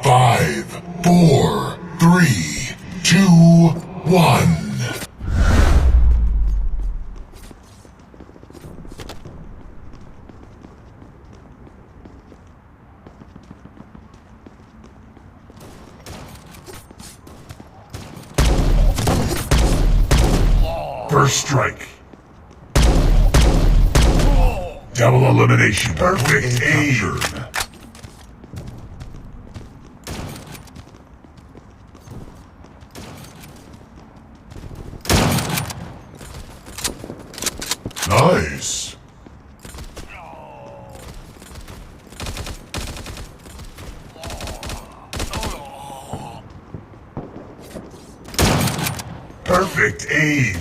5, 4, 3, 2, 1. First strike. Double elimination. Perfect aim. Nice. Perfect aim.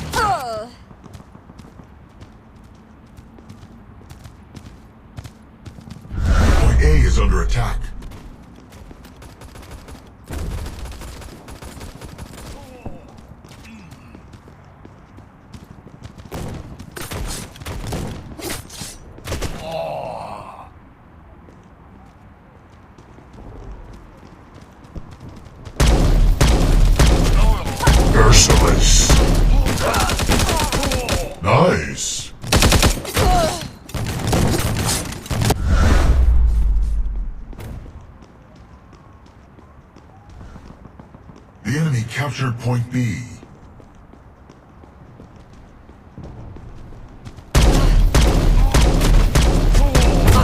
Point A is under attack. Merciless. Nice. The enemy captured point B.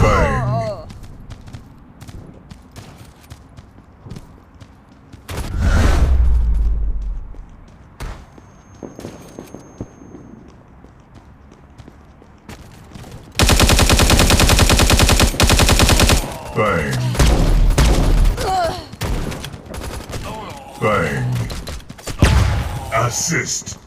Bang. Bang. Bang. Assist.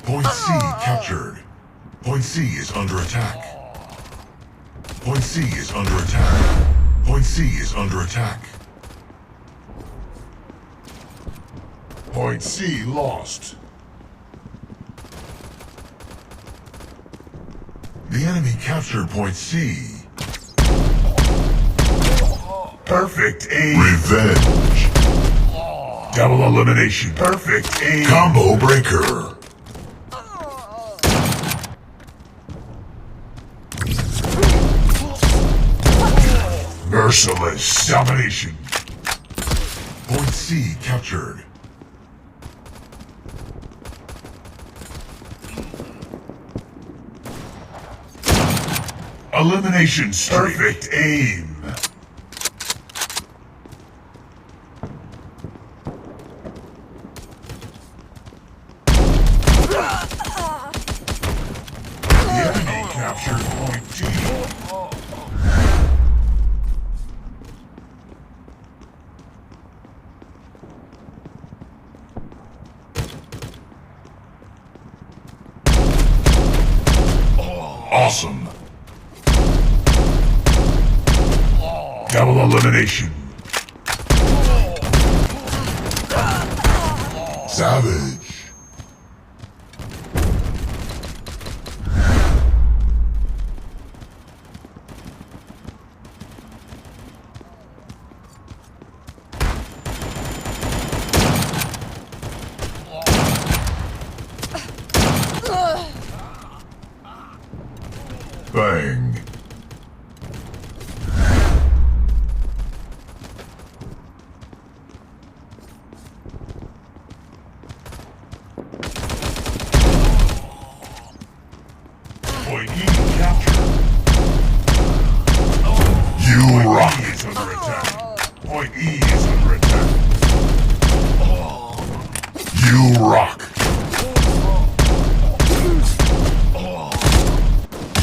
Point C captured. Point C is under attack. Point C is under attack. Point C is under attack. Point C lost. The enemy captured point C. Perfect aim. Revenge. Double elimination. Perfect aim. Combo breaker. Merciless domination. Point C captured. Elimination streak. Perfect aim. The enemy captured point D. Awesome. Double elimination. Savage. Bang. Point E captured. You rock. Point E is under attack. Point E is under attack. You rock.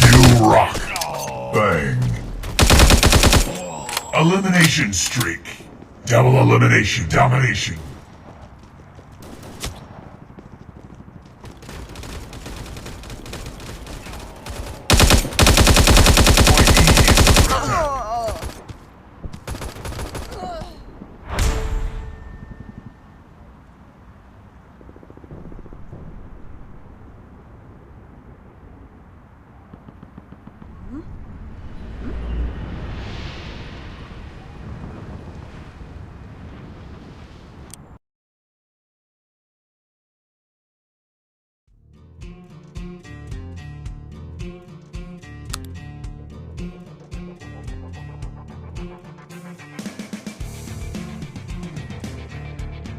You rock. Bang. Elimination streak. Double elimination. Domination.